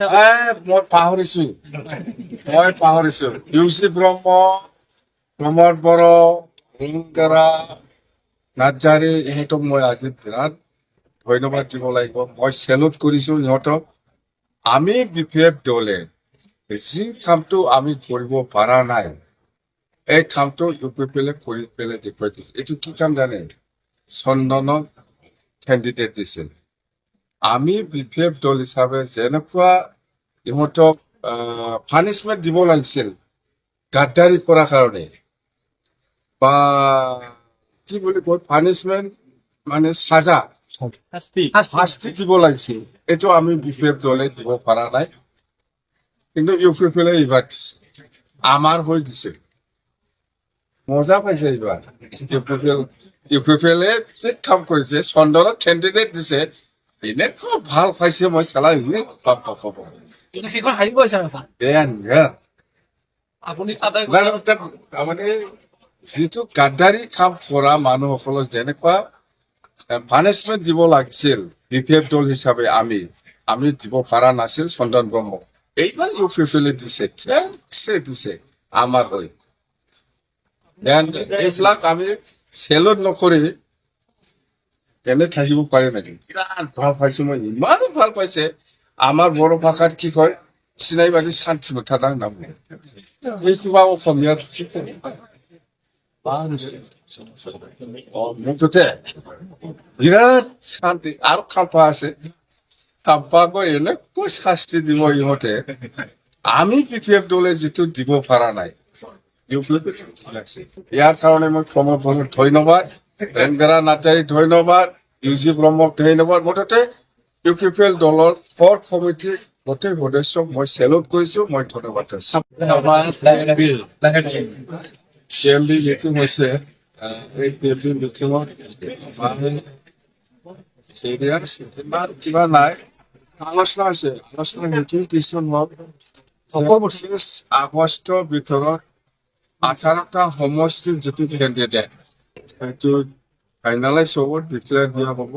মই পাহৰিছো ইউচি ব্ৰহ্ম প্ৰমোদ বড়ো ৰিংকাৰা নাৰ্জাৰী ইহঁতক মই আজি বিৰাট ধন্যবাদ দিব লাগিব মই চেলুট কৰিছো সিহঁতক আমি বিপিএফ দলে যি কামটো আমি কৰিব পৰা নাই এই কামটো ইউপিপিএলে কৰি পেলাই দেখুৱাই দিছে এইটো কি কাম জানে চন্দনক কেণ্ডিডেট দিছিল আমি বিপিএফ দল হিচাপে যেনেকুৱা ইহঁতক পানিছমেণ্ট দিব লাগিছিল গাদ্দাৰী কৰাৰ কাৰণে বা কি বুলি কয় পানিছমেণ্ট মানে সাজা শাস্তি দিব লাগিছিল এইটো আমি বিপিএফ দলে দিব পৰা নাই কিন্তু ইউপিপিএলে এইবাৰ দিছে আমাৰ হৈ দিছে মজা পাইছে এইবাৰ ইউপিপিএলে ঠিক কাম কৰিছে চন্দনক কেণ্ডিডেট দিছে এনেকুৱা ভাল পাইছে মই চালাই তাৰমানে যিটো গাদ্দাৰী কাম কৰা মানুহসকলক যেনেকুৱা পানিছমেণ্ট দিব লাগিছিল বিপিএফ দল হিচাপে আমি দিব পৰা নাছিল চন্দন ব্ৰহ্ম এইবাৰ ইউপিপিএলে দিছে আমাৰ হৈ এইবিলাক আমি চেলুট নকৰি এনে থাকিব পাৰে নেকি বিৰাট ভাল পাইছো মই ইমানেই ভাল পাইছে আমাৰ বড়ো ভাষাত কি কয় চিনাইবাদী শান্তি মুঠাদাং নাম এইটো বা অসমীয়াত মুঠতে বিৰাট শান্তি আৰু খাম্পা আছে খাম্পাকৈ এনেকৈ শাস্তি দিব ইহঁতে আমি বিপিএফ দলে যিটো দিব পৰা নাই ইয়াৰ কাৰণে মই প্ৰমোদ বড়োক ধন্যবাদ ৰেংগাৰা নাৰ্জাৰীক ধন্যবাদ ইউজি ব্ৰহ্মক ধন্যবাদ মুঠতে ইউপিপিএল দলৰ ফৰ কমিটিৰ গোটেই সদস্যক মই চেলুট কৰিছো মই ধন্যবাদ CMB মিটিং হৈছে এই মিটিঙত ইমান কিবা নাই আলোচনা হৈছে আলোচনা মিটিং ডিচিশ্যন হ'ল 29 আগষ্টৰ ভিতৰত 18টা সমষ্টিৰ যিটো কেণ্ডিডেট সেইটো ফাইনেলাইজ হ'ব ডিক্লেয়াৰ দিয়া হ'ব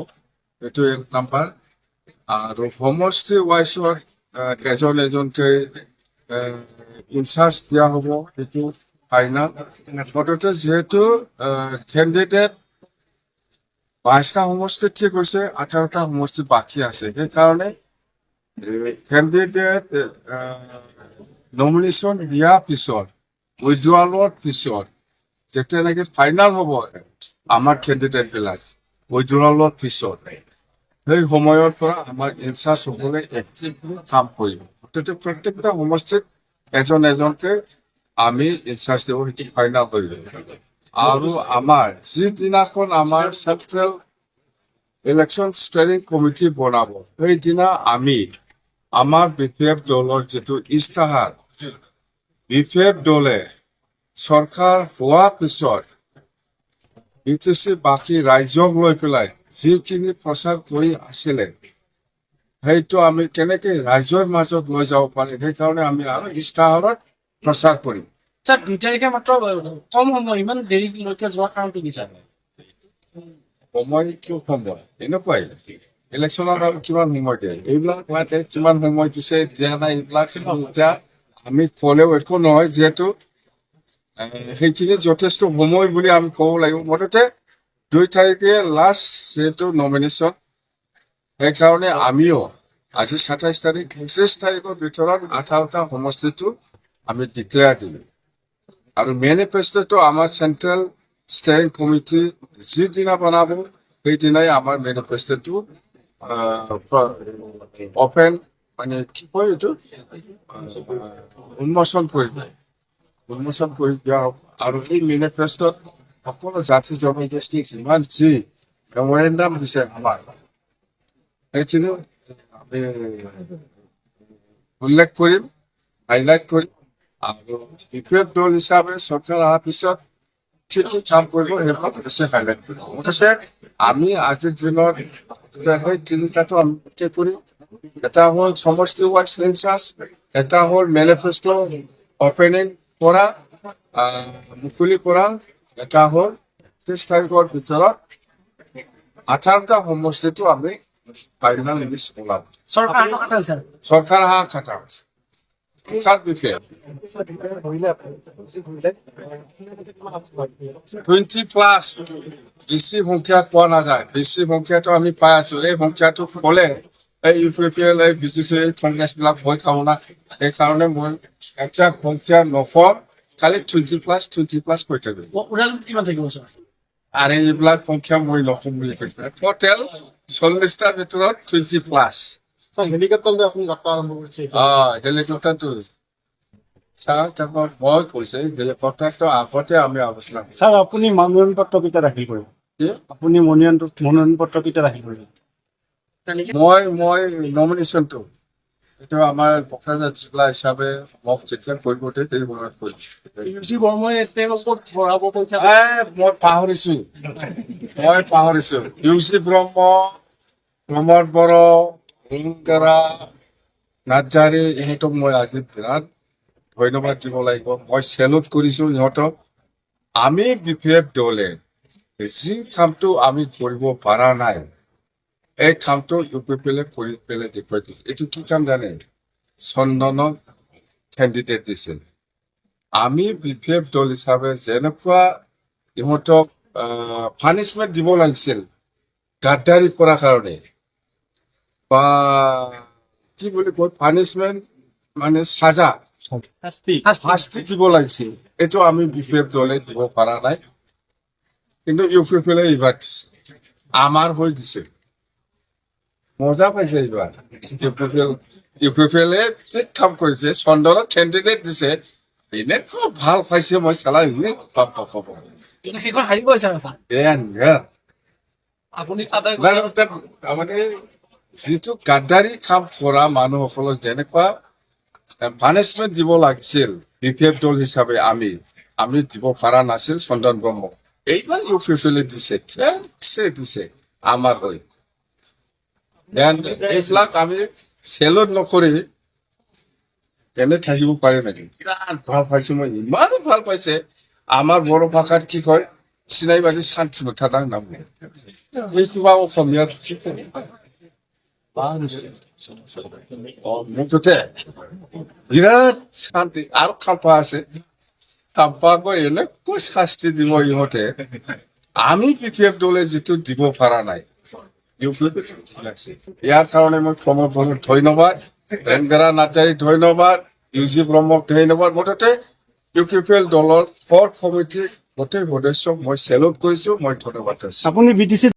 এইটো 1 নম্বৰ আৰু সমষ্টি ৱাইজত এজনকৈ ইনচাৰ্জ দিয়া হ'ব সেইটো ফাইনেল মুঠতে যিহেতু কেণ্ডিডেট 22টা সমষ্টি ঠিক হৈছে 18টা সমষ্টি বাকী আছে সেইকাৰণে কেণ্ডিডেট নমিনেশ্যন দিয়াৰ পিছত উইড্ৰলৰ পিছত যেতিয়া নেকি ফাইনেল হ'ব আমাৰ কেণ্ডিডেট বিলাক উইড্ৰলৰ পিছত সেই সময়ৰ পৰা আমাৰ ইনচাৰ্জ সকলে এক্টিভলি কাম কৰিব মুঠতে প্ৰত্যেকটা সমষ্টিত এজনকৈ আমি ইনচাৰ্জ দিব সেইটো ফাইনেল কৰিব আৰু আমাৰ যিদিনাখন আমাৰ চেণ্ট্ৰেল ইলেকশ্যন ষ্টেৰিং কমিটি বনাব সেইদিনা আমি আমাৰ বিপিএফ দলৰ যিটো ইস্তাহাৰ বিপিএফ দলে চৰকাৰ হোৱাৰ পিছত ইউটিচি বাকী ৰাজ্যক লৈ পেলাই যিখিনি প্ৰচাৰ কৰি আছিলে সেইটো আমি কেনেকে ৰাজ্যৰ মাজত লৈ যাব পাৰি সেইকাৰণে আমি আৰু ইস্তাহাৰত প্ৰচাৰ কৰিম 2 তাৰিখে মাত্ৰ কম সময় ইমান দেৰিলৈকে যোৱাৰ কাৰণটো কি ছাৰ সময় কিয় সময় এনেকুৱাই ইলেকশ্যনত আৰু কিমান সময় দিয়ে এইবিলাক কিমান সময় দিছে দিয়া নাই এইবিলাক এতিয়া আমি ক'লেও একো নহয় যিহেতু সেইখিনি যথেষ্ট সময় বুলি আমি ক'ব লাগিব মুঠতে 2 তাৰিখে লাষ্ট যিহেতু নমিনেশ্যন সেইকাৰণে আমিও আজি 27 তাৰিখ 29 তাৰিখৰ ভিতৰত 18টা সমষ্টিটো আমি ডিক্লেয়াৰ দিলোঁ আৰু মেনিফেষ্টোটো আমাৰ চেণ্ট্ৰেল ষ্টেৰিং কমিটি যিদিনা বনাব সেইদিনাই আমাৰ মেনিফেষ্টোটো অপেন মানে কি কয় এইটো উন্মোচন কৰি দিয়া হ'ব আৰু এই মেনিফেষ্টোত সকলো জাতি জনগোষ্ঠী যিমান যি মেমৰেণ্ডাম দিছে আমাৰ সেইখিনি আমি উল্লেখ কৰিম হাইলাইট কৰিম আৰু বিপিএফ দল হিচাপে চৰকাৰ অহাৰ পিছত কি কাম কৰিব সেইবিলাক বেছি হাইলাইট কৰিম মুঠতে আমি আজিৰ দিনত সেই তিনিটাটো আমি কৰিম এটা হ'ল সমষ্টি ৱাইজ ইনচাৰ্জ এটা হ'ল মেনিফেষ্টো অপেনিং কৰা মুকলি কৰা এটা হ'ল 30 তাৰিখৰ ভিতৰত 18টা সমষ্টিটো আমি ফাইনাল লিষ্ট ওলাব। চৰকাৰ কথা স্যাৰ চৰকাৰ অহা খাটা শিক্ষাৰ বিষয়ে 20+ বেছি সংখ্যা পোৱা নাযায়। বেছি সংখ্যাটো আমি পাই আছো। এই সংখ্যাটো ক'লে এই UPPL এই BJP কংগ্ৰেছ বিলাক ভয় খাব না। সেইকাৰণে মই একজাক্ট সংখ্যা নকম, খালি 20+ কৈ থাকিম। ওদালগুৰিত কিমান থাকিব স্যাৰ? আৰু এইবিলাক সংখ্যা মই নকম বুলি কৈছে। টোটেল 40টাৰ ভিতৰত 20+। হেলিকপ্টাৰ লৈ আপুনি যাত্ৰা আৰম্ভ কৰিছে হেলিকপ্টাৰটো ছাৰ তাৰপৰা মই কৈছে হেলিকপ্টাৰটো আগতে আমি আলোচনা কৰিছোঁ। স্যাৰ আপুনি মনোনয়ন পত্ৰ কেতিয়া দাখিল কৰিব? আপুনি মনোনয়ন পত্ৰ কেতিয়া দাখিল কৰিব? মই নমিনেশ্যনটো এইটো আমাৰ বক্তাজা জিলা হিচাপে মোক যেতিয়া কৰিব দিয়ে সেই সময়ত কৰিম। ইউচি বৰ্মই তেওঁক ক'ত ভৰাব পইচা? মই পাহৰিছো ইউচি ব্ৰহ্ম, প্ৰমোদ বড়ো, হুংকাৰা, নাৰ্জাৰী ইহঁতক মই আজি বিৰাট ধন্যবাদ দিব লাগিব। মই চেলুট কৰিছো সিহঁতক। আমি BPF দলে যি কামটো আমি কৰিব পৰা নাই, এই কামটো UPPL কৰি পেলাই দেখুৱাই দিছে। এইটো কি কাম জানে? চন্দনক কেণ্ডিডেট দিছিল। আমি BPF দল হিচাপে যেনেকুৱা ইহঁতক পানিচমেণ্ট দিব লাগিছিল গাদ্দাৰী কৰাৰ কাৰণে, বা কি বুলি কয় পানিচমেণ্ট মানে সাজা শাস্তি দিব লাগিছিল, এইটো আমি BPF দলে দিব পৰা নাই। কিন্তু UPPL এইবাৰ দিছে, আমাৰ হৈ দিছে। মজা পাইছে এইবাৰ। UPPL ঠিক কাম কৰিছে, চন্দনক কেণ্ডিডেট দিছে, এনেকুৱা ভাল পাইছে। মই চালাই সেইখন হাৰিব স্যাৰ আপুনি তাৰমানে যিটো গাদ্দাৰী কাম কৰা মানুহসকলক যেনেকুৱা পানিচমেণ্ট দিব লাগিছিল BPF দল হিচাপে আমি দিব পৰা নাছিল চন্দন ব্ৰহ্মক। এইবাৰ UPPL দিছে আমাৰ হৈ। এইবিলাক আমি চেলুট নকৰি এনে থাকিব পাৰে নেকি? বিৰাট ভাল পাইছো মই, ইমানে ভাল পাইছে। আমাৰ বড়ো ভাষাত কি কয়, চিনাইবাদী শান্তি মুঠাটা নাম কিবা অসমীয়াত মুঠতে বিৰাট শান্তি। আৰু খাম্পা আছে, খাম্পাকো এনেকৈ শাস্তি দিব ইহঁতে, আমি BPF দলে যিটো দিব পৰা নাই। ইয়াৰ কাৰণে মই প্ৰমোদ বড়োক ধন্যবাদ, ৰেংগাৰা নাৰ্জাৰী ধন্যবাদ, ইউজি ব্ৰহ্মক ধন্যবাদ। মুঠতে UPPL দলৰ কোৰ কমিটিৰ গোটেই সদস্যক মই চেলুট কৰিছো, মই ধন্যবাদ দিছো। আপুনি BTC